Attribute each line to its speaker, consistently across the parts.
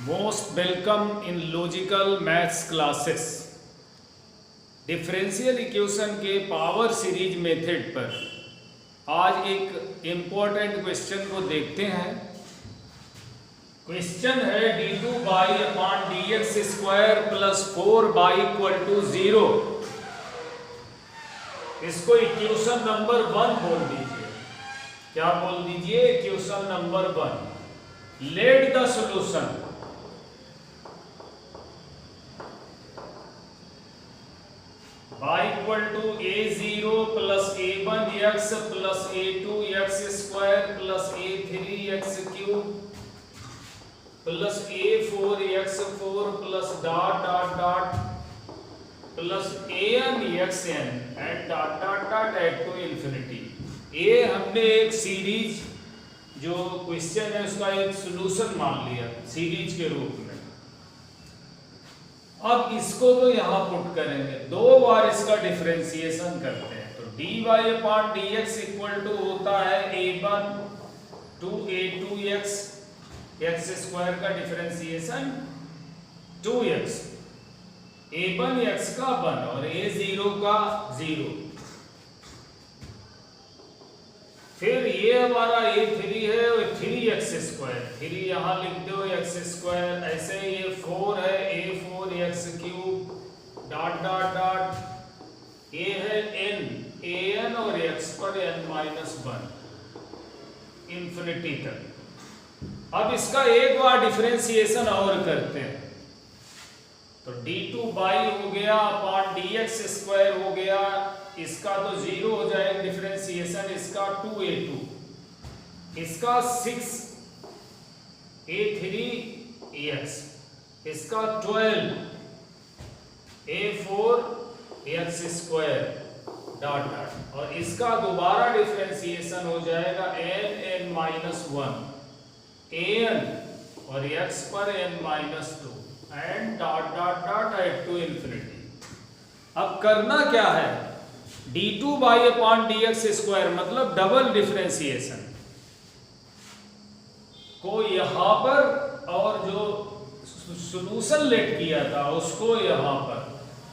Speaker 1: Most welcome in logical maths classes. Differential equation के power series method पर आज एक इम्पोर्टेंट क्वेश्चन को देखते हैं। क्वेश्चन है d2 by upon dx square plus 4 by equal to 0। इसको इक्वेशन नंबर 1 बोल दीजिए। क्या बोल दीजिए? Equation number 1। Let the solution y equal to a0 plus a1x plus a2x square plus a3x cube plus a4x4 plus dot dot dot plus anxn at dot dot dot at to infinity. ये हमने एक series जो question है उसका एक solution मान लिया series के रूप में। अब इसको तो यहां पुट करेंगे, दो बार इसका डिफरेंशिएशन करते हैं। तो dy upon dx equal to होता है a1 two a2x x square का डिफरेंशिएशन 2x, a1 x का 1 और a0 का 0। फिर ये हमारा a3 है और 3x स्क्वायर, 3 यहां लिख दो x स्क्वायर। ऐसे ये 4 है a4x cube dot dot dot. ये है an और x पर n माइनस 1 इंफिनिटी तक। अब इसका एक बार डिफरेंशिएशन और करते हैं। तो d2 बाई हो गया अपॉन dx स्क्वायर हो गया, इसका तो 0 हो जाएगा डिफरेंशिएशन, इसका 2a2, इसका 6 a3x, इसका 12 a4 x square dot dot, और इसका दोबारा डिफरेंशिएशन हो जाएगा n माइनस 1 an और x पर n minus 2 and dot dot dot at to infinity. अब करना क्या है? d2 by upon dx square मतलब डबल डिफरेंशिएशन को यहां पर, और जो सॉल्यूशन लेट किया था उसको यहां पर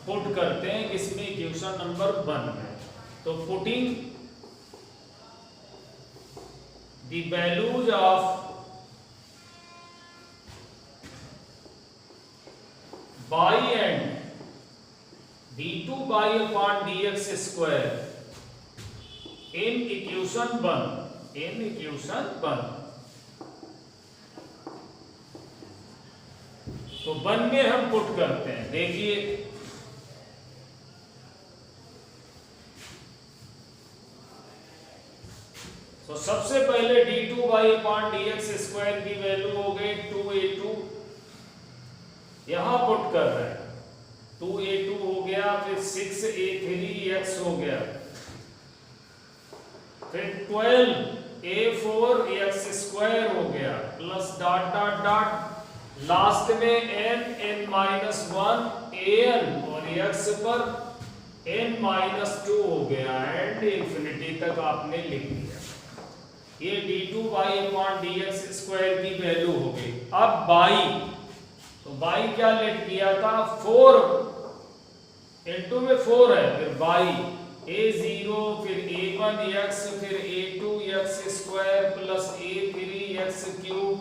Speaker 1: पुट करते हैं किसमें? इक्वेशन नंबर 1 में। तो putting the values of y and d2 by upon dx square in equation 1। तो 1 में हम पुट करते हैं। देखिए तो सबसे पहले d2 by upon dx square की वैल्यू हो गई 2a2, यहां पुट कर रहे हैं। 2a2 हो गया, फिर 6a3x हो गया, फिर 12a4x स्क्वायर हो गया plus dot dot dot, last में n माइनस 1 an और x पर n माइनस 2 हो गया एंड इंफिनिटी तक आपने लिख दिया। ये d2 by upon dx square की वैल्यू हो गई। अब बाई, तो बाई क्या लेट किया था? 4 इनटू में 4 है, फिर बाई a0 फिर a1x फिर a2x square plus a3x cube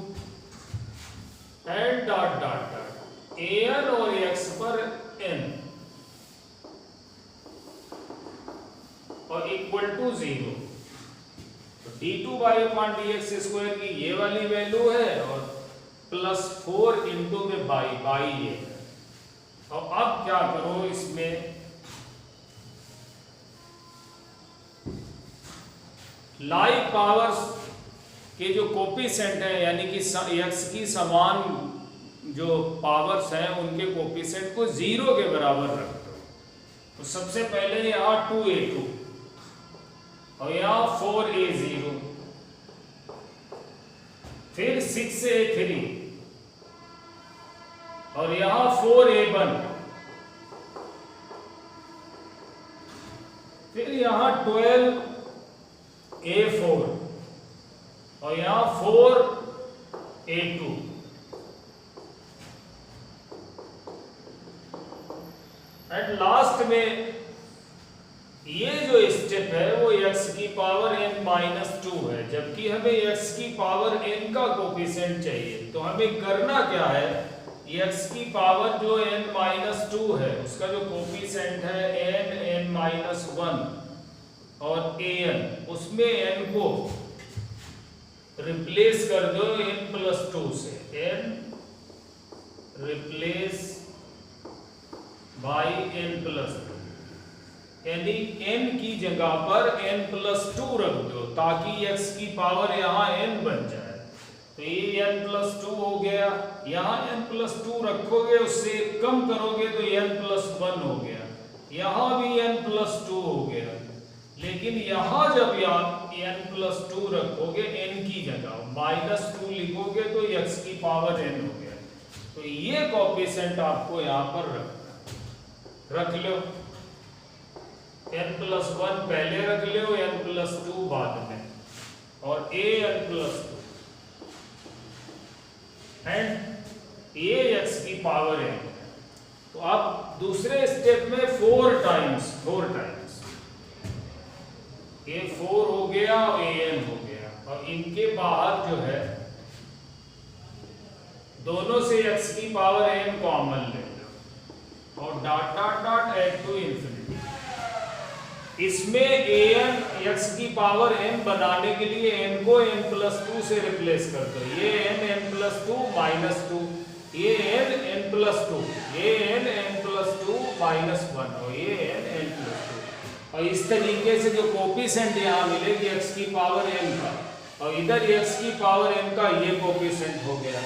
Speaker 1: and dot dot dot an और x पर n और इक्वल टू 0। तो d2 by upon dx square की ये वाली वैल्यू है और प्लस 4 इंटू में बाई ये। और अब क्या करो, इसमें लाइक पावर्स के जो कोफिशिएंट है यानी कि x की समान जो पावर्स हैं उनके कोफिशिएंट को 0 के बराबर रख दो। तो सबसे पहले यहाँ 2a2 और यहाँ 4a0, फिर 6a3 और यहां 4a1, फिर यहां 12a4 और यहां 4a2 में ये जो स्टेप है वो x की पावर n-2 है, जबकि हमें x की पावर n का कोफिशिएंट चाहिए। तो हमें करना क्या है, x की पावर जो n-2 है उसका जो कोफिशिएंट है n-1 और an, उसमें n को रिप्लेस कर दो n+2 से, n रिप्लेस बाई n+2, यानी n की जगह पर n+2 रख दो ताकि x की पावर यहाँ n बन जाए। तो ये n+2 हो गया, यहाँ n+2 रखोगे उससे कम करोगे तो n+1 हो गया, यहाँ भी n+2 हो गया। लेकिन यहाँ जब n+2 रखोगे n की जगह -2 लिखोगे तो x की पावर n हो गया। तो ये कोफिशिएंट आपको यहाँ पर रख लो, n+1 पहले रख लो, n+2 बाद में, और n+2 एंड ये x की पावर n। तो अब दूसरे स्टेप में 4 टाइम्स ये 4 हो गया और an हो गया, और इनके बाहर जो है दोनों से x की पावर n कॉमन ले लो और dot dot dot add to infinity. इसमें an x की पावर n बनाने के लिए n को n+2 से रिप्लेस कर दो, ये n+2 -2, ये n+2, ये n+2 -1 और ये n+2, और इस तरीके से जो कोफिशिएंट यहाँ मिलेगी x की पावर n का, और इधर x की पावर n का ये कोफिशिएंट हो गया।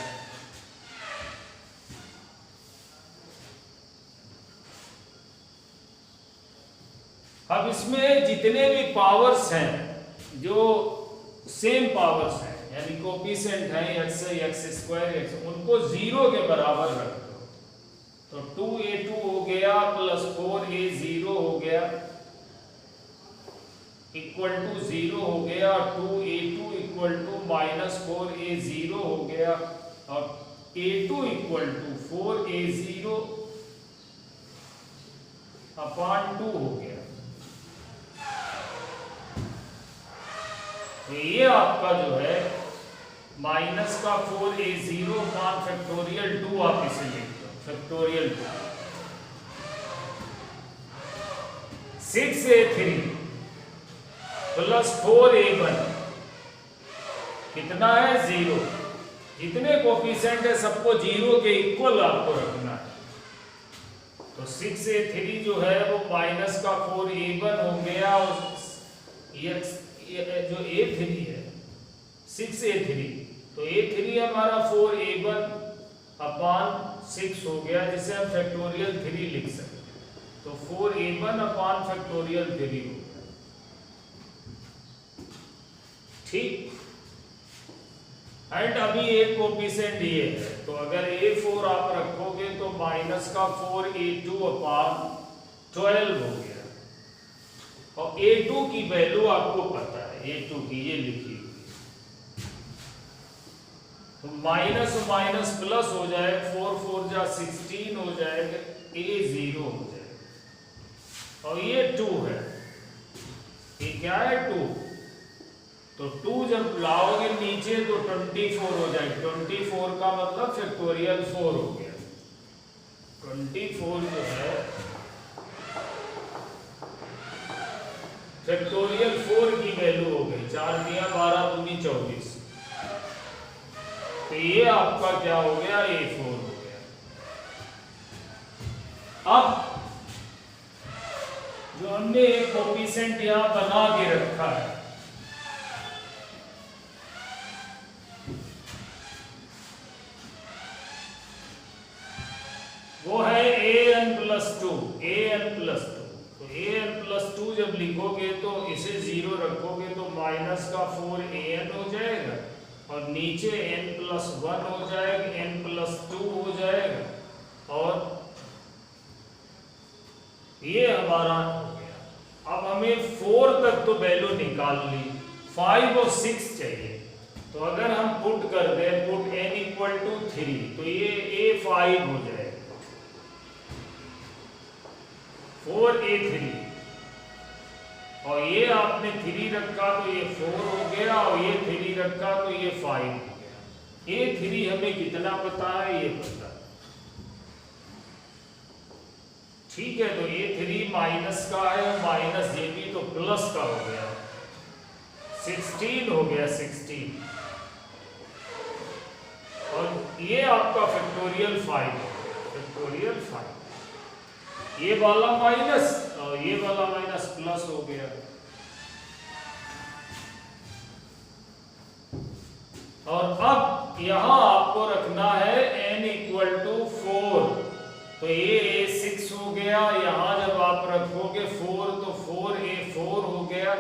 Speaker 1: अब इसमें जितने भी पावर्स हैं जो सेम पावर्स हैं, यानी कोफिशिएंट हैं x² उनको 0 के बराबर रख दो। तो 2a2 हो गया प्लस 4a0 हो गया इक्वल टू 0 हो गया, 2a2 इक्वल टू -4a0 हो गया, और a2 equal to 4a0 upon 2 हो गया। तो ये आपका जो है माइनस का 4a0 अपॉन फैक्टोरियल 2 आप इसे लिख दो, फैक्टोरियल 2 6a3 प्लस 4a1 कितना है 0। जितने कोफिशिएंट है सबको 0 के इक्वल आपको रखना है। तो 6a3 जो है वो माइनस का 4a1 हो गया, और जो a3 है 6a3, तो a3 हमारा 4a1 अपॉन 6 हो गया, जिसे हम फैक्टोरियल 3 लिख सकते हैं। तो 4a1 अपॉन फैक्टोरियल 3 हो गया, ठीक। एंड अभी एक कोफिशिएंट ये है, तो अगर a4 आप रखोगे तो माइनस का 4a2 अपॉन 12 हो गया, और a2 की वैल्यू आपको पता है, a2 की ये लिखी हुई, तो माइनस माइनस प्लस हो जाए, 4 4 जा 16 हो जाएगा, a0 हो जाएगा, और ये 2 है, ये क्या है 2, तो 2 जब लाओगे नीचे तो 24 हो जाएगा, 24 का मतलब फैक्टोरियल 4 हो गया। 24 जो है फैक्टोरियल 4 की वैल्यू हो गई, 4 दिया 12 दूनी 24, तो ये आपका क्या हो गया a4 हो गया। अब जो हमने एक कोफिशिएंट यहां बना के रखा है, वो है an+2, तो an+2 जब लिखोगे तो इसे 0 रखोगे तो माइनस का 4an हो जाएगा, और नीचे n+1 हो जाएगा, n+2 हो जाएगा, और ये हमारा हो गया। अब हमें 4 तक तो वैल्यू निकाल ली, 5 और 6 चाहिए, तो अगर हम पुट कर दें पुट n इक्वल टू 3, तो ये a5 हो जाएगा, 4 A3 और ये आपने 3 रखा तो ये 4 हो गया और ये 3 रखा तो ये 5 हो गया। A3 हमें कितना पता है, ये पता है, ठीक है। तो A3 माइनस का है, माइनस ये भी तो प्लस का हो गया, 16 हो गया, 16। और ये आपका फैक्टोरियल 5, फैक्टोरियल 5, ये वाला माइनस और ये वाला माइनस प्लस हो गया। और अब यहां आपको रखना है n इक्वल टू 4, तो ये A6 हो गया। यहां जब आप रखोगे 4 तो 4A4 हो गया,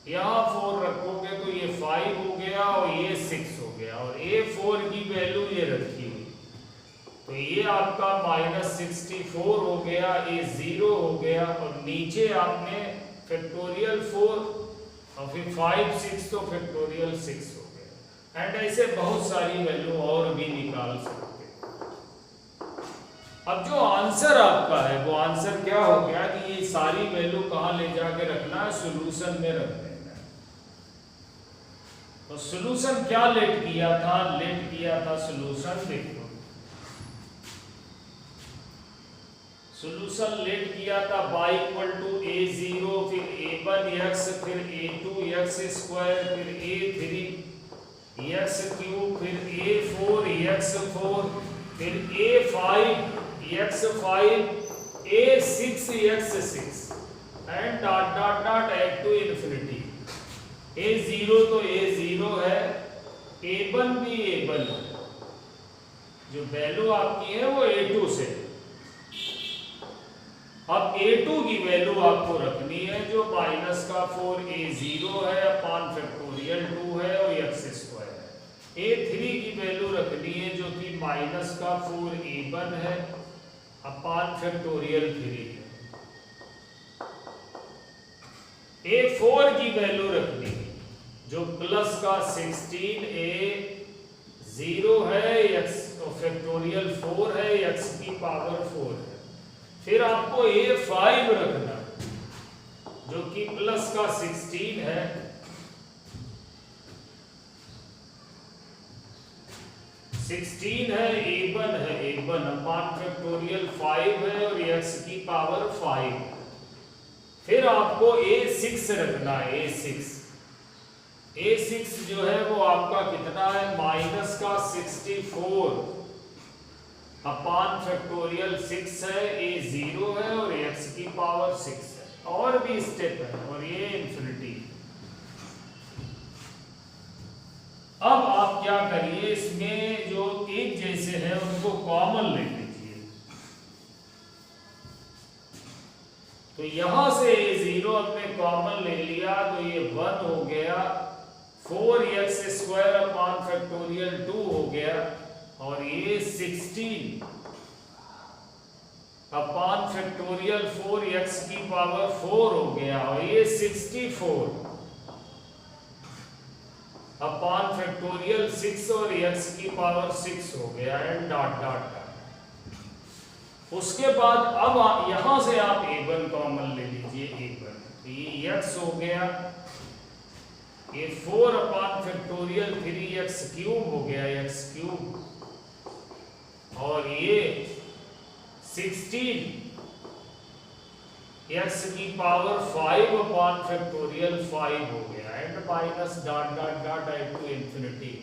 Speaker 1: यहां 4 रखोगे तो ये 5 हो गया और ये 6 हो गया। और A4 की वैल्यू ये रखी हुई, तो ये आपका -64 हो गया, ये 0 हो गया। और नीचे आपने फैक्टोरियल 4 और फिर 5 6 तो फैक्टोरियल 6 हो गया। एंड ऐसे बहुत सारी वैल्यू और भी निकाल सकते हैं। अब जो आंसर आपका है वो आंसर क्या हो गया कि ये सारी वैल्यू कहाँ ले जाके रखना है, सॉल्यूशन में रख देना है। तो सॉल्यूशन क्या लेट किया था, लेट किया था सॉल्यूशन, देखो सॉल्यूशन लेट किया था y इक्वल टू A0 फिर A1x फिर A2x² फिर A3x क्यूब फिर A4x4 फिर A5x5 A6x6 and dot dot dot at to infinity. A0 तो A0 है, A1 भी A1 है, जो वैल्यू आपकी है वो A2 से। अब A2 की वैल्यू आपको रखनी है जो माइनस का 4A0 है अपान फैक्टोरियल 2 है और x² है। A3 की वैल्यू रखनी है जो कि माइनस का 4A1 है अपान फैक्टोरियल 3 है। A4 की वैल्यू रखनी है जो प्लस का 16A0 है, x और फैक्टोरियल 4 है, x की पावर 4 है। फिर आपको A5 रखना जो कि प्लस का 16 है, 16 है, A1 है, A1 अपान फैक्टोरियल 5 है और x की पावर 5। फिर आपको A6 रखना है, A6 जो है वो आपका कितना है, माइनस का 64 अपान फैक्टोरियल 6 है, A0 है और x की पावर 6 है। और भी स्टेप है और ये इंफिनिटी। अब आप क्या करिए, इसमें जो एक जैसे हैं उनको कॉमन ले लीजिए। तो यहां से A0 हमने कॉमन ले लिया तो ये 1 हो गया, 4x² अपान फैक्टोरियल 2 हो गया और ये 16 अपान फैक्टोरियल 4x की पावर 4 हो गया और ये 64 अपान फैक्टोरियल 6 और x की पावर 6 हो गया एंड डॉट डॉट डॉट। उसके बाद अब यहां से आप A1 कॉमन ले लीजिए, A1 ये x हो गया, ये 4 अपान फैक्टोरियल 3x क्यूब हो गया, x क्यूब और ये 16 x की पावर 5 अपान फैक्टोरियल 5 हो गया and minus dot dot dot at to infinity.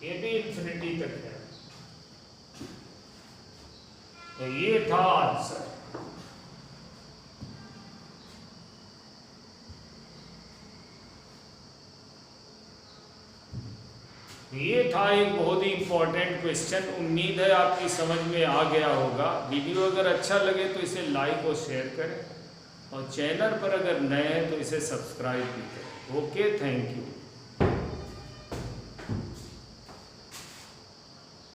Speaker 1: ये भी इंफिनिटी तक है। तो ये था आंसर। ये था एक बहुत ही इंपॉर्टेंट क्वेश्चन। उम्मीद है आपकी समझ में आ गया होगा। वीडियो अगर अच्छा लगे तो इसे लाइक और शेयर करें और चैनल पर अगर नए हैं तो इसे सब्सक्राइब भी करें। Okay, thank you.